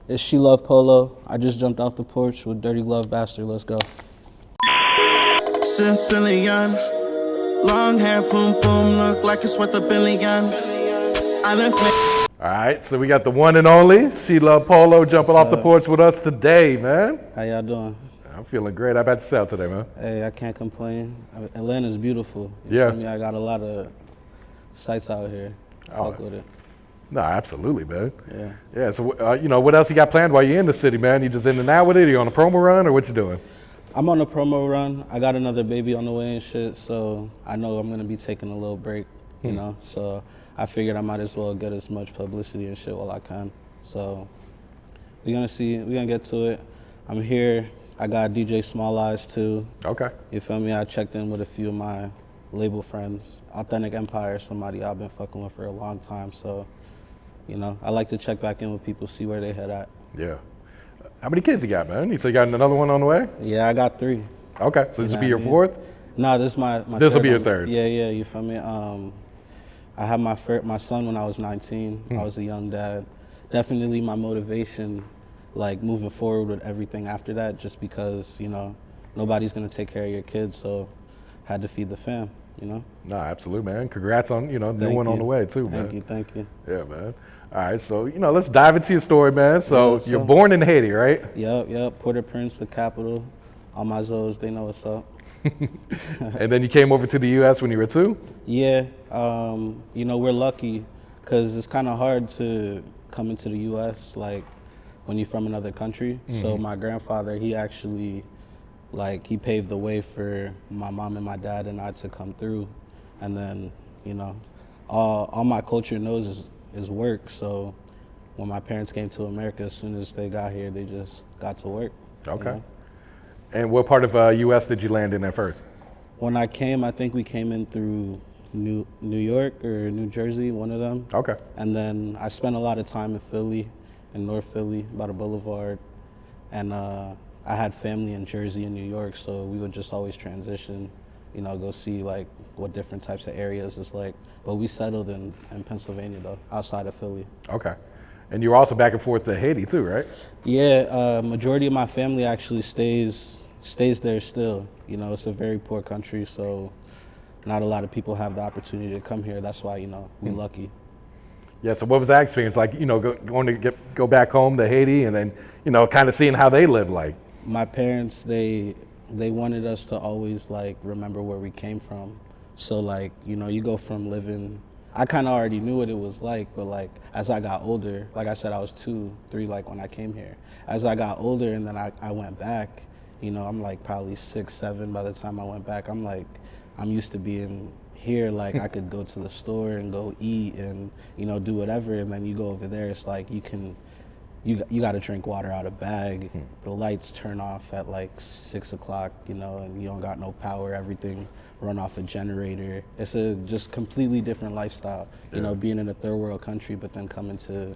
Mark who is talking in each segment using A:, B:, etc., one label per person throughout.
A: It's SheLovePolo. I just jumped off the porch with Dirty Glove Bastard. Let's go.
B: Sicilian, long hair, boom boom, look like it's worth $1 billion. I done
C: All right, so we got the one and only SheLovePolo jumping off the porch with us today, man.
A: How y'all doing?
C: I'm feeling great. How about yourself today, man?
A: Hey, I can't complain. Atlanta's beautiful. You
C: Yeah.
A: feel me? I got a lot of sights out here. Fuck with it.
C: No, absolutely, man.
A: Yeah.
C: Yeah, so, what else you got planned while you're in the city, man? You just in and out with it? You on a promo run or what you doing?
A: I'm on a promo run. I got another baby on the way and shit, so I know I'm gonna be taking a little break, you know? So I figured I might as well get as much publicity and shit while I can. So we're gonna get to it. I'm here. I got DJ Small Eyes too.
C: Okay.
A: You feel me? I checked in with a few of my label friends. Authentic Empire, somebody I've been fucking with for a long time, so I like to check back in with people, see where they head at.
C: Yeah. How many kids you got, man? You say you got another one on the way?
A: Yeah, I got 3.
C: Okay, so this will be your fourth?
A: No, this is my
C: This will
A: third
C: be your
A: one.
C: third.
A: Yeah, you feel me? I had my son when I was 19. I was a young dad. Definitely my motivation, like moving forward with everything after that, just because, nobody's gonna take care of your kids, so had to feed the fam,
C: No, absolutely, man. Congrats on, new
A: Thank
C: one on
A: you.
C: the way too, man.
A: Thank you.
C: Yeah, man. All right, so, let's dive into your story, man. So
A: Yeah,
C: you're born in Haiti, right?
A: Yep. Port-au-Prince, the capital. All my Zoes, they know what's up.
C: And then you came over to the U.S. when you were 2?
A: Yeah, we're lucky because it's kind of hard to come into the U.S. like when you're from another country. So my grandfather, he actually, he paved the way for my mom and my dad and I to come through. And then, all my culture knows is work. So when my parents came to America, as soon as they got here, they just got to work.
C: Okay. And what part of U.S. did you land in at first?
A: When I came, I think we came in through New York or New Jersey, one of them.
C: Okay.
A: And then I spent a lot of time in Philly, in North Philly, by the Boulevard. And I had family in Jersey and New York, so we would just always transition, go see what different types of areas it's like. But we settled in Pennsylvania though, outside of Philly.
C: Okay. And you were also back and forth to Haiti too, right?
A: Yeah, majority of my family actually stays there still. It's a very poor country, so not a lot of people have the opportunity to come here. That's why, we're lucky.
C: Yeah, so what was that experience like, going to go back home to Haiti and then, kind of seeing how they live like?
A: My parents, they wanted us to always remember where we came from. So you go from living, I kind of already knew what it was like, but as I got older, like I said, I was 2, 3 when I came here. As I got older and then I went back, I'm probably 6, 7 by the time I went back. I'm used to being here, I could go to the store and go eat and, do whatever. And then you go over there, it's you got to drink water out of bag. The lights turn off at 6 o'clock, and you don't got no power, everything run off a generator. It's a just completely different lifestyle, being in a third world country, but then coming to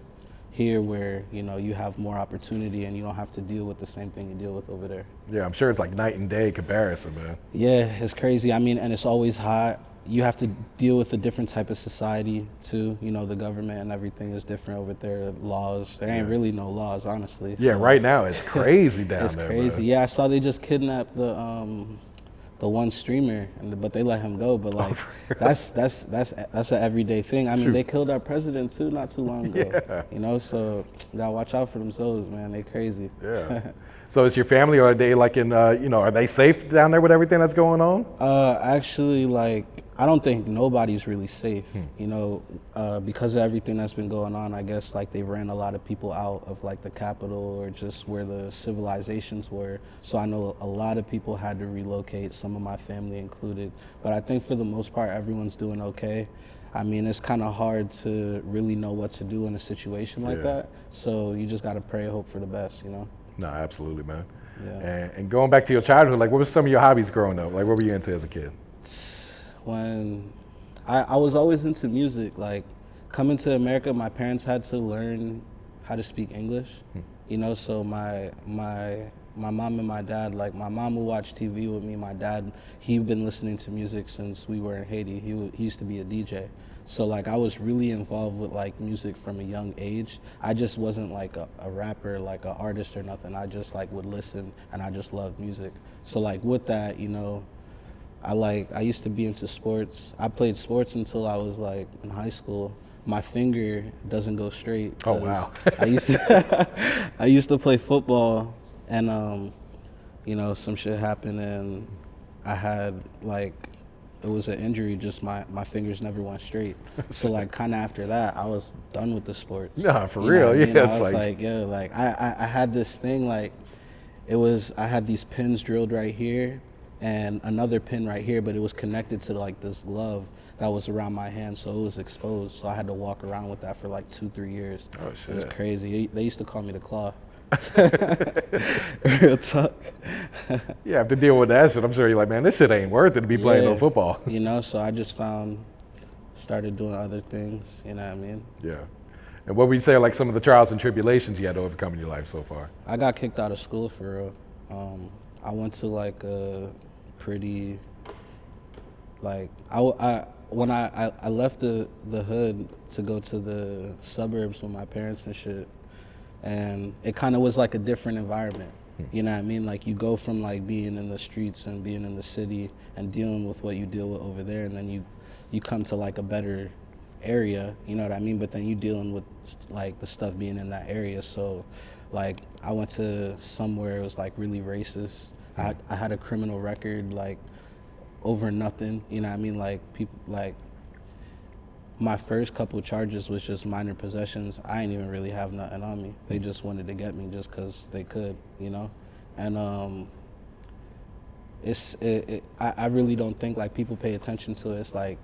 A: here where, you have more opportunity and you don't have to deal with the same thing you deal with over there.
C: Yeah, I'm sure it's night and day comparison, man.
A: Yeah, it's crazy. And it's always hot. You have to deal with a different type of society too. The government and everything is different over there. Laws, there ain't really no laws, honestly.
C: Yeah,
A: so,
C: right now it's crazy down
A: it's
C: there.
A: It's crazy.
C: Man.
A: Yeah, I saw they just kidnapped the one streamer, but they let him go. But that's an everyday thing. They killed our president too not too long ago.
C: Yeah.
A: So gotta watch out for themselves, man. They crazy.
C: Yeah. So is your family, or are they are they safe down there with everything that's going on?
A: Actually, I don't think nobody's really safe, because of everything that's been going on. I guess they ran a lot of people out of the capital or just where the civilizations were. So I know a lot of people had to relocate, some of my family included. But I think for the most part, everyone's doing okay. It's kind of hard to really know what to do in a situation like that. So you just got to pray and hope for the best,
C: No, absolutely, man.
A: Yeah.
C: And going back to your childhood, what were some of your hobbies growing up? What were you into as a kid?
A: When I was always into music, coming to America, my parents had to learn how to speak English, so my mom and my dad, my mom would watch TV with me. My dad, he'd been listening to music since we were in Haiti. He used to be a DJ. So like I was really involved with like music from a young age. I just wasn't like a rapper, like an artist or nothing. I just like would listen, and I just loved music. So like with that, you know, I used to be into sports. I played sports until I was like in high school. My finger doesn't go straight.
C: Oh wow.
A: I used to I used to play football, and you know, some shit happened, and I had like, it was an injury, just my fingers never went straight. So like kind of after that, I was done with the sports.
C: Nah, for
A: You know
C: real,
A: what I
C: yeah,
A: mean? I
C: it's
A: was
C: like-
A: like, yeah, like I had this thing, like I had these pins drilled right here and another pin right here, but it was connected to like this glove that was around my hand, so it was exposed. So I had to walk around with that for like 2-3 years.
C: Oh,
A: It was
C: shit.
A: crazy. They used to call me the Claw. Real talk.
C: Yeah, after dealing with that shit, I'm sure you're like, man, this shit ain't worth it to be playing no
A: Yeah,
C: football.
A: You know, so I just started doing other things, you know what I mean?
C: Yeah. And what would you say are like some of the trials and tribulations you had to overcome in your life so far?
A: I got kicked out of school for real. I went to like a pretty, like, when I left the hood to go to the suburbs with my parents and shit, and it kind of was like a different environment. You know what I mean? Like you go from like being in the streets and being in the city and dealing with what you deal with over there, and then you come to like a better area, you know what I mean? But then you dealing with like the stuff being in that area. So like I went to somewhere it was like really racist. I had a criminal record like over nothing, you know what I mean? Like people, like my first couple charges was just minor possessions. I didn't even really have nothing on me. They just wanted to get me just because they could, you know? And I really don't think like people pay attention to it. It's like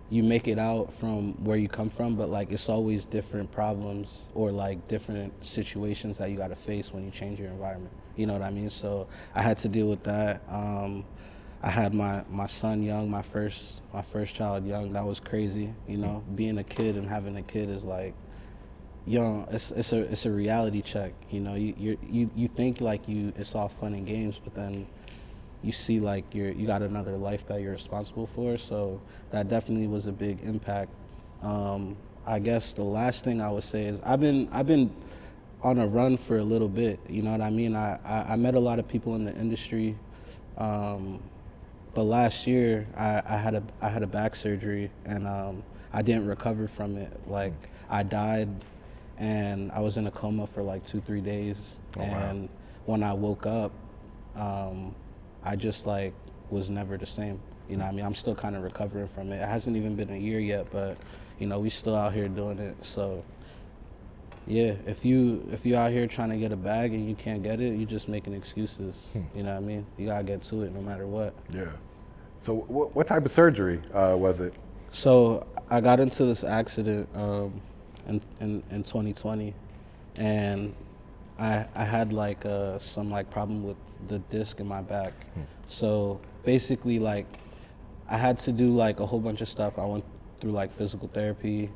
A: you make it out from where you come from, but like it's always different problems or like different situations that you got to face when you change your environment. You know what I mean? So I had to deal with that. I had my son young, my first child young. That was crazy. You know, being a kid and having a kid is like, young. It's a reality check. You know, you think like it's all fun and games, but then you see like you got another life that you're responsible for. So that definitely was a big impact. I guess the last thing I would say is I've been on a run for a little bit. You know what I mean? I met a lot of people in the industry. But last year I had a back surgery, and I didn't recover from it. Like I died, and I was in a coma for like 2-3 days.
C: Oh,
A: and
C: wow.
A: when I woke up, I just like was never the same. You know what I mean? I'm still kind of recovering from it. It hasn't even been a year yet, but you know, we still out here doing it. So yeah, if you out here trying to get a bag and you can't get it, you just making excuses. You know what I mean? You gotta get to it no matter what.
C: Yeah. So what type of surgery was it?
A: So I got into this accident in 2020, and I had like some like problem with the disc in my back. So basically, like I had to do like a whole bunch of stuff. I went through like physical therapy.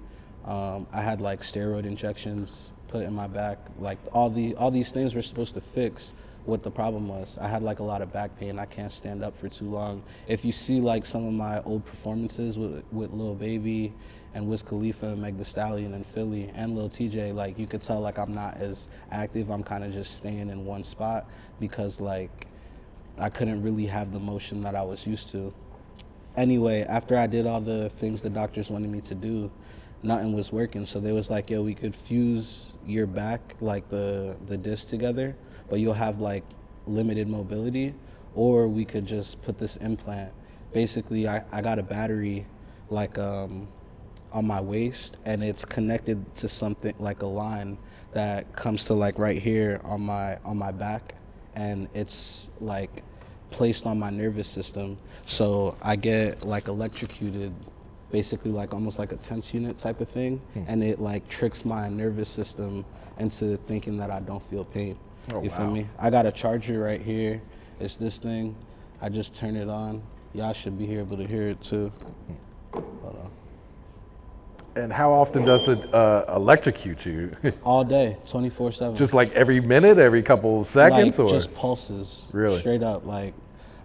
A: I had like steroid injections put in my back. Like all these things were supposed to fix what the problem was. I had like a lot of back pain. I can't stand up for too long. If you see like some of my old performances with Lil Baby and Wiz Khalifa and Meg Thee Stallion in Philly and Lil TJ, like you could tell like I'm not as active. I'm kind of just staying in one spot because like I couldn't really have the motion that I was used to. Anyway, after I did all the things the doctors wanted me to do, nothing was working. So they was like, yo, we could fuse your back, like the disc together, but you'll have like limited mobility, or we could just put this implant. Basically, I got a battery like on my waist, and it's connected to something like a line that comes to like right here on my back, and it's like placed on my nervous system. So I get like electrocuted, basically like almost like a tense unit type of thing, and it like tricks my nervous system into thinking that I don't feel pain.
C: Oh,
A: You feel
C: wow.
A: me? I got a charger right here. It's this thing. I just turn it on. Y'all should be able to hear it too. Hold on.
C: And how often does it electrocute you?
A: All day, 24/7.
C: Just like every minute, every couple seconds,
A: like
C: or?
A: just pulses.
C: Really?
A: Straight up. Like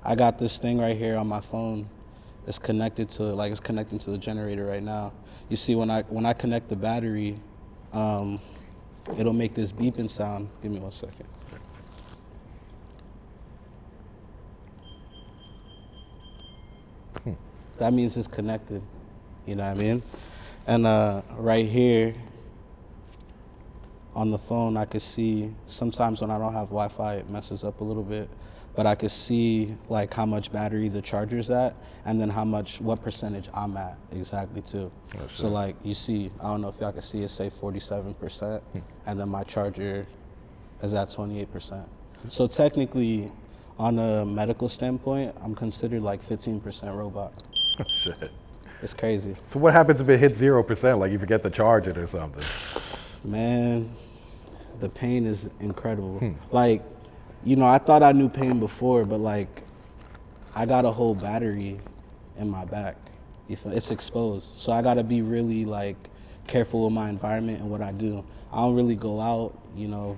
A: I got this thing right here on my phone. It's connected to, like it's connecting to the generator right now. You see, when I connect the battery, it'll make this beeping sound. Give me 1 second. That means it's connected, you know what I mean? And right here on the phone, I could see, sometimes when I don't have Wi-Fi, it messes up a little bit, but I could see like how much battery the charger's at, and then what percentage I'm at exactly too. Oh, so like you see, I don't know if y'all can see it, say 47%, and then my charger is at 28%. So technically, on a medical standpoint, I'm considered like 15% robot.
C: Oh, shit.
A: It's crazy.
C: So what happens if it hits 0%, like you forget to charge it or something?
A: Man, the pain is incredible. Like, you know, I thought I knew pain before, but like, I got a whole battery in my back. It's exposed. So I gotta be really like careful with my environment and what I do. I don't really go out, you know.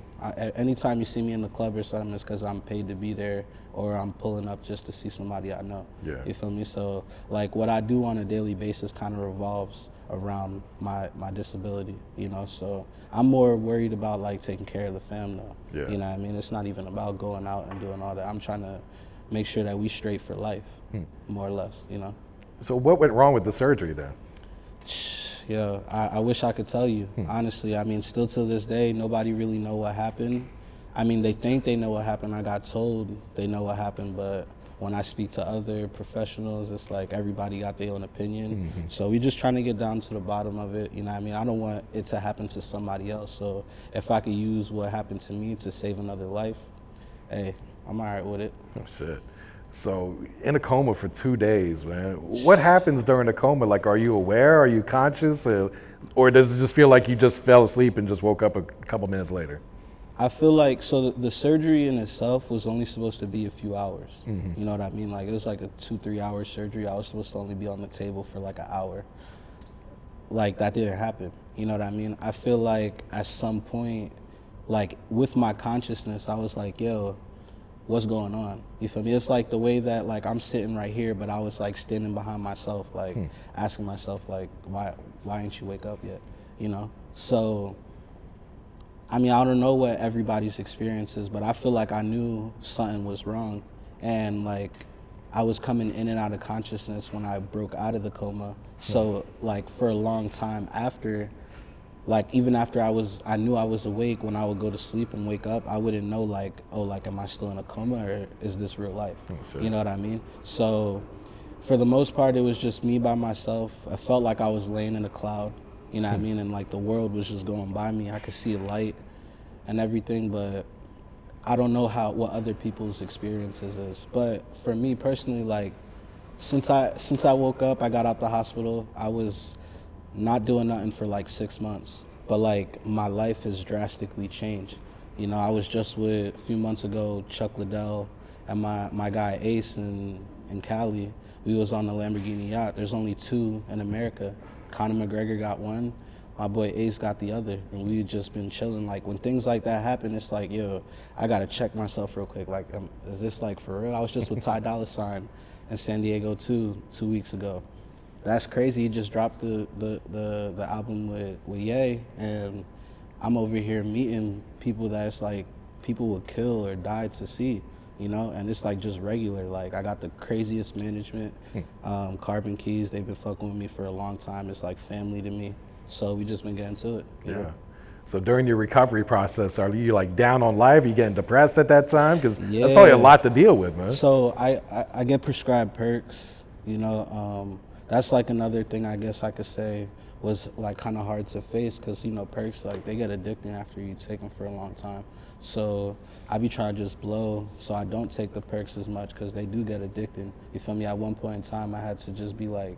A: Anytime you see me in the club or something, it's because I'm paid to be there, or I'm pulling up just to see somebody I know. Yeah. You feel me? So like what I do on a daily basis kind of revolves around my disability, you know. So I'm more worried about like taking care of the fam now. Yeah. You know what I mean? It's not even about going out and doing all that. I'm trying to make sure that we straight for life, more or less, you know.
C: So what went wrong with the surgery then?
A: Yeah, I wish I could tell you, honestly. I mean, still to this day, nobody really know what happened. I mean, they think they know what happened. I got told they know what happened, but when I speak to other professionals, it's like everybody got their own opinion. So we just trying to get down to the bottom of it, you know what I mean? I don't want it to happen to somebody else, so if I could use what happened to me to save another life, hey, I'm all right with it.
C: Oh, shit. So in a coma for 2 days, man. What happens during a coma? Like, are you aware? Are you conscious? Or does it just feel like you just fell asleep and just woke up a couple minutes later?
A: I feel like, so the surgery in itself was only supposed to be a few hours. You know what I mean? Like, it was like a 2-3 hour surgery. I was supposed to only be on the table for like an hour. Like, that didn't happen. You know what I mean? I feel like at some point, like with my consciousness, I was like, yo, what's going on? You feel me? It's like the way that like I'm sitting right here, but I was like standing behind myself, like asking myself like, why ain't you wake up yet? You know? So, I mean, I don't know what everybody's experience is, but I feel like I knew something was wrong. And like, I was coming in and out of consciousness when I broke out of the coma. So like for a long time after, like even after I knew I was awake, when I would go to sleep and wake up, I wouldn't know like, oh, like am I still in a coma or is this real life? Oh, sure. You know what I mean? So for the most part, it was just me by myself. I felt like I was laying in a cloud, you know what I mean? And like the world was just going by me. I could see a light and everything, but I don't know what other people's experiences is. But for me personally, like since I woke up, I got out the hospital, I was not doing nothing for like 6 months, but like my life has drastically changed. You know, I was just with a few months ago, Chuck Liddell and my guy Ace in Cali. We was on the Lamborghini yacht. There's only 2 in America. Conor McGregor got one, my boy Ace got the other, and we just been chilling. Like when things like that happen, it's like, yo, I gotta check myself real quick. Like, is this like for real? I was just with Ty Dolla $ign in San Diego 2 weeks ago. That's crazy. He just dropped the album with Ye, and I'm over here meeting people that it's like people would kill or die to see, you know, and it's like just regular. Like I got the craziest management, Carbon Keys, they've been fucking with me for a long time. It's like family to me. So we just been getting to it, you know?
C: So during your recovery process, are you like down on life? Are you getting depressed at that time? Because that's probably a lot to deal with, man.
A: So I get prescribed perks, you know. That's like another thing I guess I could say was like kind of hard to face, because you know perks, like they get addicting after you take them for a long time. So I be trying to just blow so I don't take the perks as much, because they do get addicting. You feel me? At one point in time I had to just be like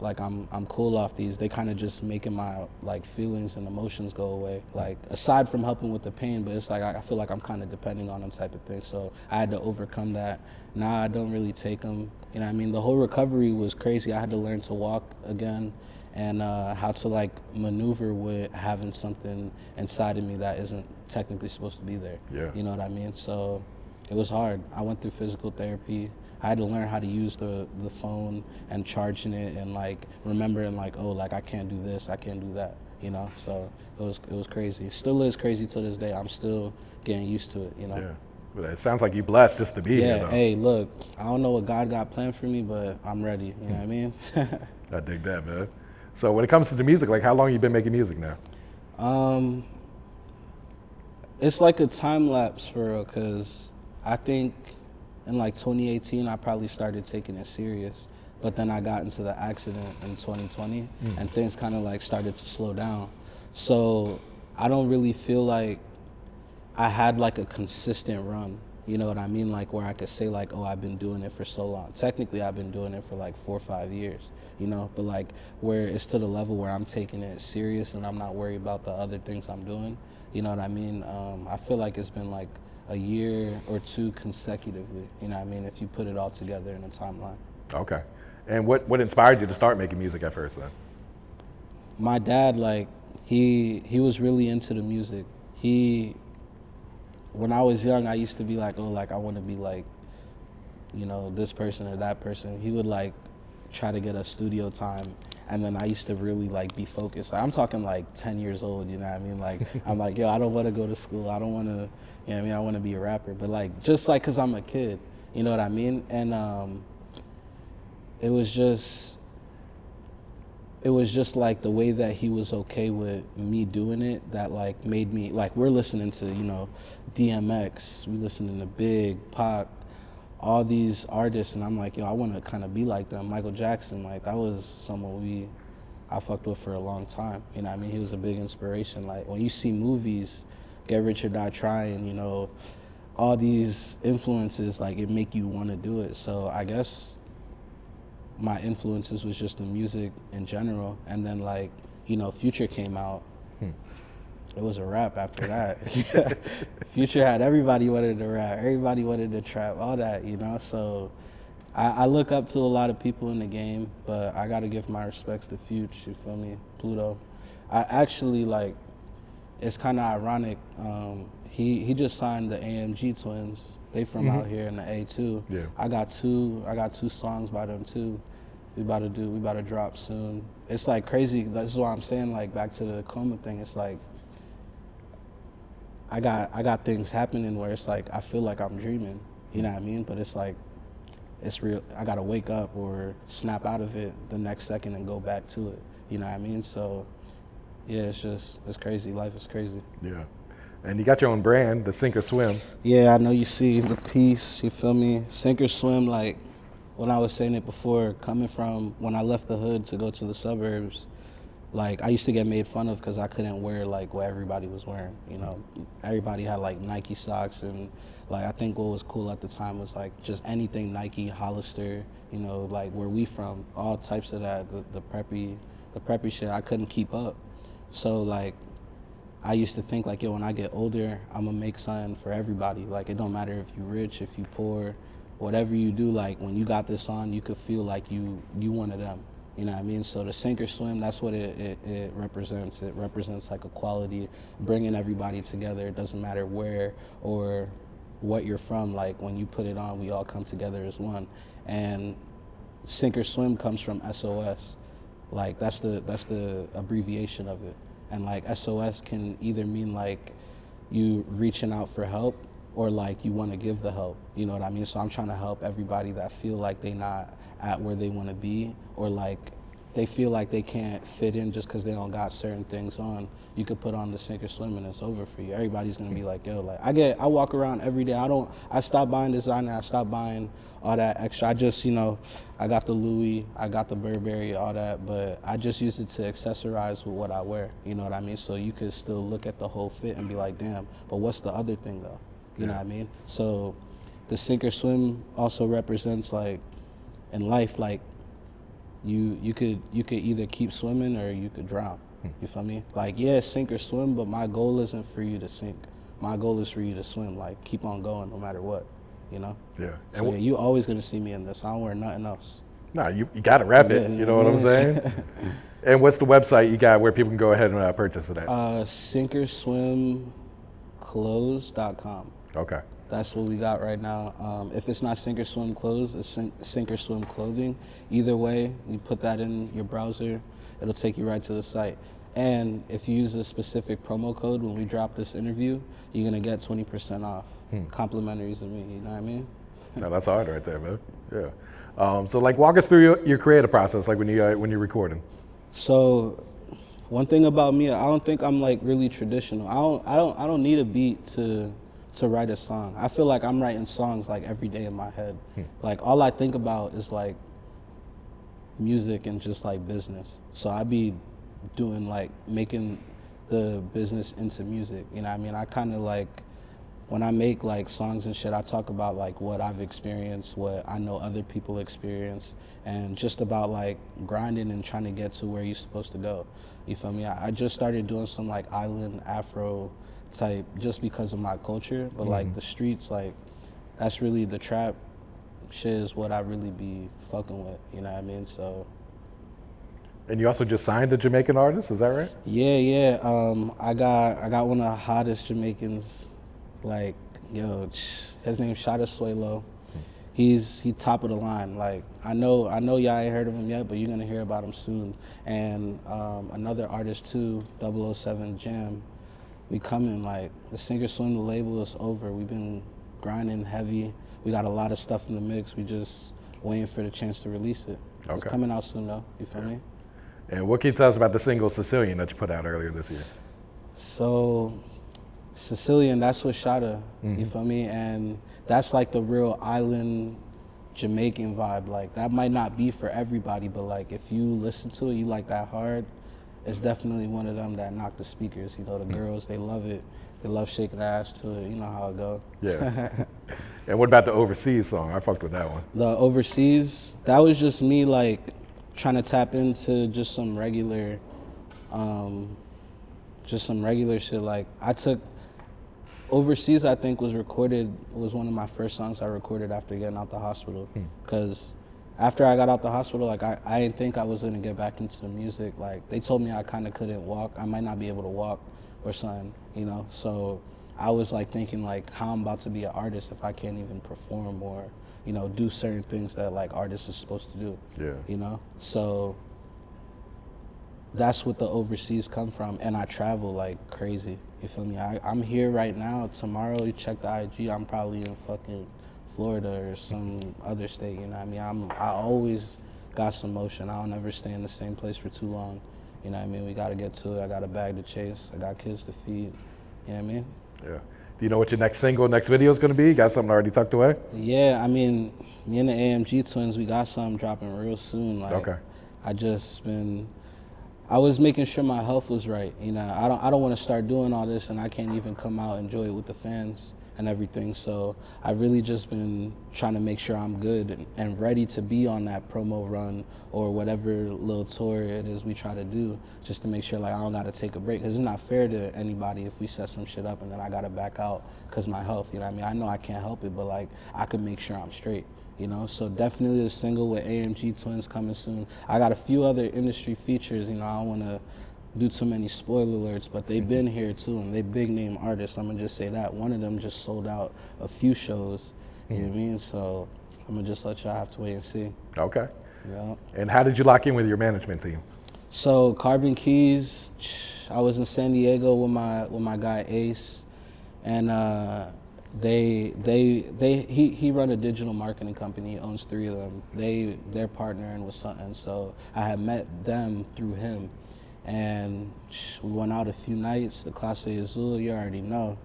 A: I'm cool off these. They kind of just making my like feelings and emotions go away. Like aside from helping with the pain, but it's like I feel like I'm kind of depending on them type of thing. So I had to overcome that. Now I don't really take them. You know what I mean? The whole recovery was crazy. I had to learn to walk again, and how to like maneuver with having something inside of me that isn't technically supposed to be there. Yeah. You know what I mean? So it was hard. I went through physical therapy. I had to learn how to use the phone and charging it and like remembering like, oh, like I can't do this, I can't do that, you know. So it was crazy. It still is crazy to this day. I'm still getting used to it, you know.
C: Yeah. But it sounds like you blessed just to be here,
A: Yeah,
C: though.
A: hey, look, I don't know what God got planned for me, but I'm ready, you know what I mean?
C: I dig that, man. So when it comes to the music, like how long you been making music now?
A: It's like a time lapse for real, because I think in like 2018, I probably started taking it serious. But then I got into the accident in 2020 and things kind of like started to slow down. So I don't really feel like I had like a consistent run. You know what I mean? Like where I could say like, oh, I've been doing it for so long. Technically, I've been doing it for like 4 or 5 years, you know? But like where it's to the level where I'm taking it serious and I'm not worried about the other things I'm doing. You know what I mean? I feel like it's been like a year or two consecutively, you know what I mean? If you put it all together in a timeline.
C: Okay. And what inspired you to start making music at first then?
A: My dad, like, he was really into the music. When I was young, I used to be like, oh, like I want to be like, you know, this person or that person. He would like try to get us studio time, and then I used to really like be focused. I'm talking like 10 years old, you know what I mean? Like I'm like, yo, I don't want to go to school. I don't want to, you know what I mean? I want to be a rapper, but like just like 'cause I'm a kid, you know what I mean? And it was just like the way that he was okay with me doing it that like made me, like we're listening to, you know, DMX, we listening to Big, Pac, all these artists, and I'm like, yo, I want to kind of be like them. Michael Jackson, like that was someone I fucked with for a long time, you know what I mean? He was a big inspiration. Like when you see movies, Get Rich or Die Trying, you know, all these influences, like it make you want to do it. So I guess my influences was just the music in general, and then like, you know, Future came out. It was a rap after that. Future had everybody wanted to rap, everybody wanted to trap, all that, you know. So I look up to a lot of people in the game, but I gotta give my respects to Future, you feel me, Pluto. I actually like, it's kind of ironic. He just signed the AMG Twinz. They from out here in the A too.
C: Yeah.
A: I got two songs by them too. We about to drop soon. It's like crazy. That's why I'm saying, like back to the Coma thing. It's like I got things happening where it's like I feel like I'm dreaming. You know what I mean? But it's like it's real. I gotta wake up or snap out of it the next second and go back to it. You know what I mean? So yeah, it's crazy. Life is crazy.
C: Yeah. And you got your own brand, the Sink or Swim.
A: Yeah, I know you see the piece, you feel me? Sink or swim, like when I was saying it before, coming from when I left the hood to go to the suburbs, like I used to get made fun of because I couldn't wear like what everybody was wearing, you know? Everybody had like Nike socks, and like I think what was cool at the time was like just anything Nike, Hollister, you know, like where we from, all types of that, the preppy shit, I couldn't keep up. So like I used to think like, yo, when I get older, I'm gonna make something for everybody. Like it don't matter if you rich, if you poor, whatever you do, like when you got this on, you could feel like you one of them. You know what I mean? So the Sink or Swim, that's what it represents. It represents like equality, bringing everybody together. It doesn't matter where or what you're from. Like when you put it on, we all come together as one. And Sink or Swim comes from SOS. Like that's the abbreviation of it. And like SOS can either mean like you reaching out for help or like you want to give the help. You know what I mean? So I'm trying to help everybody that feel like they not at where they want to be, or like they feel like they can't fit in just because they don't got certain things on. You could put on the Sink or Swim and it's over for you. Everybody's gonna be like, yo, like I walk around every day. I stop buying designer, I stop buying all that extra. I just, you know, I got the Louis, I got the Burberry, all that, but I just use it to accessorize with what I wear. You know what I mean? So you could still look at the whole fit and be like, damn, but what's the other thing though? You know what I mean? So the Sink or Swim also represents like in life, like you could either keep swimming or you could drown. You feel me? Like, yeah, sink or swim, but my goal isn't for you to sink. My goal is for you to swim. Like, keep on going no matter what, you know?
C: Yeah.
A: So, yeah, you always gonna see me in this. I don't wear nothing else.
C: No, you gotta rap it, you know what I'm saying? And what's the website you got where people can go ahead and purchase it at?
A: Sinkerswimclothes.com.
C: Okay.
A: That's what we got right now. If it's not sink or swim clothes, it's sink or swim clothing. Either way, you put that in your browser, it'll take you right to the site. And if you use a specific promo code when we drop this interview, you're gonna get 20% off, complimentary to me. You know what I mean?
C: No, that's hard right there, man. Yeah. So like, walk us through your creative process, like when you're recording.
A: So, one thing about me, I don't think I'm like really traditional. I don't need a beat to write a song. I feel like I'm writing songs like every day in my head. Like all I think about is like music and just like business. So I be doing like making the business into music. You know what I mean? I kind of like, when I make like songs and shit, I talk about like what I've experienced, what I know other people experience, and just about like grinding and trying to get to where you're supposed to go. You feel me? I just started doing some like island Afro type just because of my culture, but like the streets, like that's really the trap shit is what I really be fucking with. You know what I mean? So.
C: And you also just signed a Jamaican artist, is that right?
A: Yeah. I got one of the hottest Jamaicans. Like, yo, his name's SheLovePolo. He top of the line. Like, I know y'all ain't heard of him yet, but you're gonna hear about him soon. And another artist too, 007 Jam. We coming, like, the Sink or Swim, the label is over. We've been grinding heavy. We got a lot of stuff in the mix. We just waiting for the chance to release it. Okay. It's coming out soon though, you feel me?
C: And what can you tell us about the single Sicilian that you put out earlier this year?
A: So, Sicilian, that's what Shada, you feel me? And that's like the real island Jamaican vibe. Like that might not be for everybody, but like if you listen to it, you like that hard, it's definitely one of them that knock the speakers. You know, the girls, they love it. They love shaking their ass to it. You know how it go.
C: Yeah. And what about the Overseas song? I fucked with that one.
A: The Overseas, that was just me like trying to tap into just some regular shit. Like I took Overseas, I think was one of my first songs I recorded after getting out the hospital. Cause after I got out the hospital, like I didn't think I was gonna get back into the music. Like they told me I kinda couldn't walk. I might not be able to walk or something, you know? So I was like thinking like how I'm about to be an artist if I can't even perform or, you know, do certain things that like artists are supposed to do. Yeah. You know? So that's what the Overseas come from, and I travel like crazy. You feel me? I'm here right now. Tomorrow, you check the IG, I'm probably in fucking Florida or some other state. You know what I mean? I always got some motion. I don't ever stay in the same place for too long. You know what I mean? We gotta get to it. I got a bag to chase. I got kids to feed. You know what I mean? Yeah.
C: Do you know what your next single, next video is gonna be? You got something already tucked away?
A: Yeah, I mean, me and the AMG Twinz, we got something dropping real soon. Like, okay. I was making sure my health was right. You know, I don't want to start doing all this and I can't even come out and enjoy it with the fans and everything. So I've really just been trying to make sure I'm good and ready to be on that promo run or whatever little tour it is we try to do, just to make sure like I don't got to take a break. Because it's not fair to anybody if we set some shit up and then I got to back out because my health, you know what I mean? I know I can't help it, but like I could make sure I'm straight. You know, so definitely the single with AMG Twinz coming soon. I got a few other industry features, you know, I don't want to do too many spoiler alerts, but they've been here too, and they big name artists. I'm gonna just say that. One of them just sold out a few shows, you know what I mean? So I'm gonna just let y'all have to wait and see.
C: Okay.
A: Yeah.
C: And how did you lock in with your management team?
A: So Carbon Keys, I was in San Diego with my guy Ace, and he run a digital marketing company. He owns 3 of them. They're partnering with something, so I had met them through him, and we went out a few nights. The Clase Azul, you already know.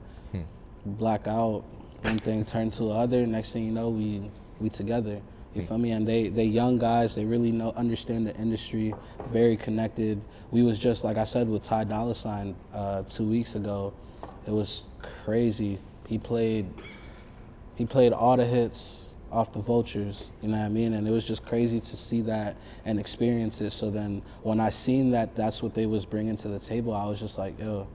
A: Blackout, one thing turned to the other. Next thing you know, we together. You feel me? And they young guys. They really understand the industry. Very connected. We was just like I said with Ty Dolla $ign 2 weeks ago. It was crazy. He played all the hits off the Vultures, you know what I mean? And it was just crazy to see that and experience it. So then when I seen that that's what they was bringing to the table, I was just like, yo,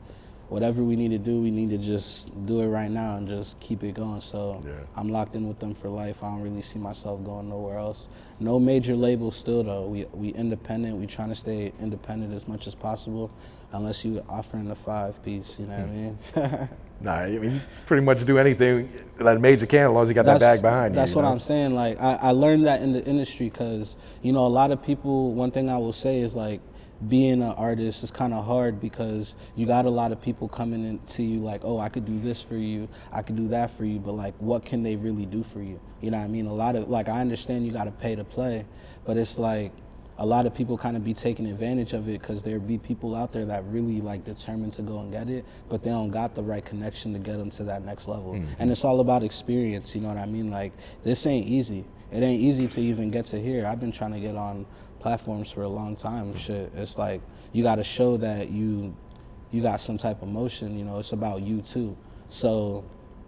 A: whatever we need to do, we need to just do it right now and just keep it going. So I'm locked in with them for life. I don't really see myself going nowhere else. No major label still though. We independent. We trying to stay independent as much as possible, unless you offering the 5-piece. You know what I mean?
C: Nah, I mean, you pretty much do anything that a major can as long as you got that bag behind you.
A: That's what I'm saying. Like, I learned that in the industry because, you know, a lot of people, one thing I will say is like, being an artist is kind of hard because you got a lot of people coming into you like, oh, I could do this for you, I could do that for you, but like, what can they really do for you? You know what I mean? A lot of, like, I understand you got to pay to play, but it's like, a lot of people kind of be taking advantage of it because there be people out there that really like determined to go and get it, but they don't got the right connection to get them to that next level. And it's all about experience, you know what I mean? Like, this ain't easy. It ain't easy to even get to here. I've been trying to get on platforms for a long time. Shit, it's like you got to show that you got some type of motion. You know, it's about you too. So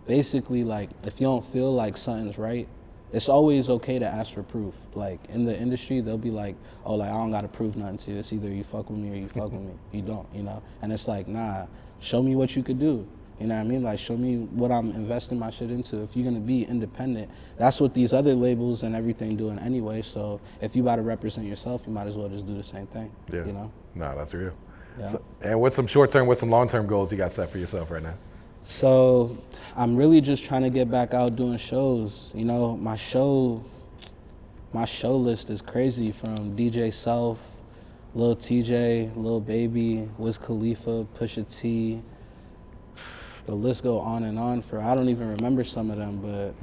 A: basically, like, if you don't feel like something's right, it's always okay to ask for proof. Like, in the industry, they'll be like, oh, like, I don't got to prove nothing to you. It's either you fuck with me or you fuck with me. You don't, you know? And it's like, nah, show me what you could do. You know what I mean? Like, show me what I'm investing my shit into. If you're going to be independent, that's what these other labels and everything doing anyway. So if you about to represent yourself, you might as well just do the same thing, you know?
C: No, that's real.
A: Yeah.
C: So, and what's some short-term, what's some long-term goals you got set for yourself right now?
A: So I'm really just trying to get back out doing shows. You know, my show list is crazy, from DJ Self, Lil TJ, Lil Baby, Wiz Khalifa, Pusha T. The list go on and on. I don't even remember some of them, but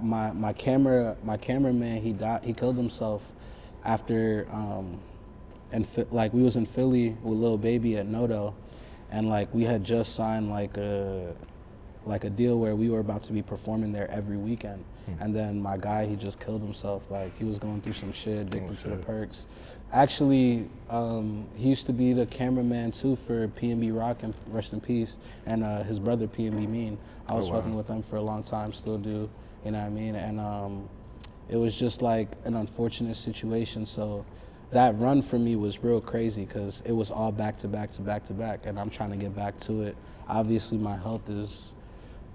A: my cameraman, he killed himself after like we was in Philly with Lil Baby at Nodo. And like we had just signed like a deal where we were about to be performing there every weekend. And then my guy, he just killed himself. Like, he was going through some shit, addicted to the perks. Actually, he used to be the cameraman too for P&B Rock, and rest in peace, and his brother P&B Mean. I was fucking with them for a long time, still do, you know what I mean? And it was just like an unfortunate situation. So that run for me was real crazy because it was all back to back to back to back, and I'm trying to get back to it. Obviously, my health is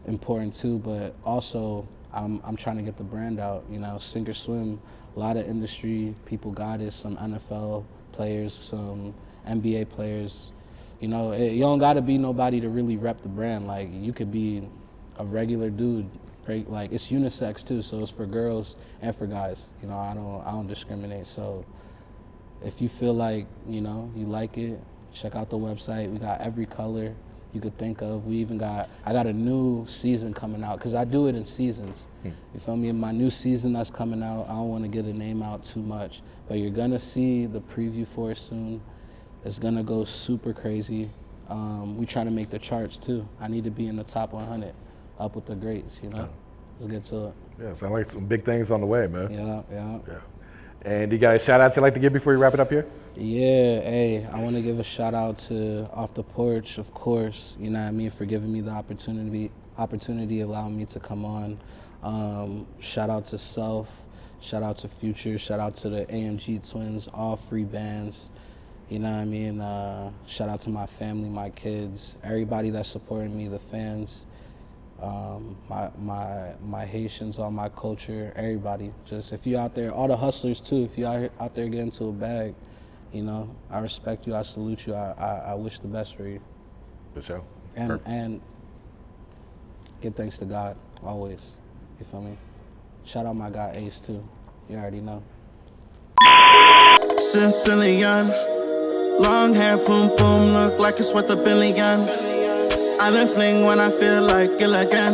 A: important too, but also I'm trying to get the brand out. You know, sink or swim. A lot of industry people got it. Some NFL players, some NBA players. You know, you don't got to be nobody to really rep the brand. Like, you could be a regular dude. Right? Like, it's unisex too, so it's for girls and for guys. You know, I don't discriminate. So if you feel like, you know, you like it, check out the website. We got every color you could think of. I got a new season coming out, because I do it in seasons. You feel me? In my new season that's coming out, I don't want to get a name out too much, but you're going to see the preview for it soon. It's going to go super crazy. We try to make the charts too. I need to be in the top 100, up with the greats, you know? Let's get to it.
C: Yeah, sound like some big things on the way, man.
A: Yeah.
C: And you got a shout out you'd like to give before you wrap it up here?
A: Yeah, hey, I want to give a shout out to Off the Porch, of course, you know what I mean, for giving me the opportunity, allowing me to come on. Shout out to Self, shout out to Future, shout out to the AMG Twinz, all free bands, you know what I mean. Shout out to my family, my kids, everybody that's supporting me, the fans, my Haitians, all my culture, everybody. Just, if you out there, all the hustlers too, if you out there getting to a bag, you know, I respect you, I salute you, I wish the best for you.
C: For sure.
A: And give thanks to God, always, you feel me? Shout out my guy Ace too, you already know.
B: Sicilian, long hair, boom boom, look like it's worth $1 billion. I done fling when I feel like Gilligan.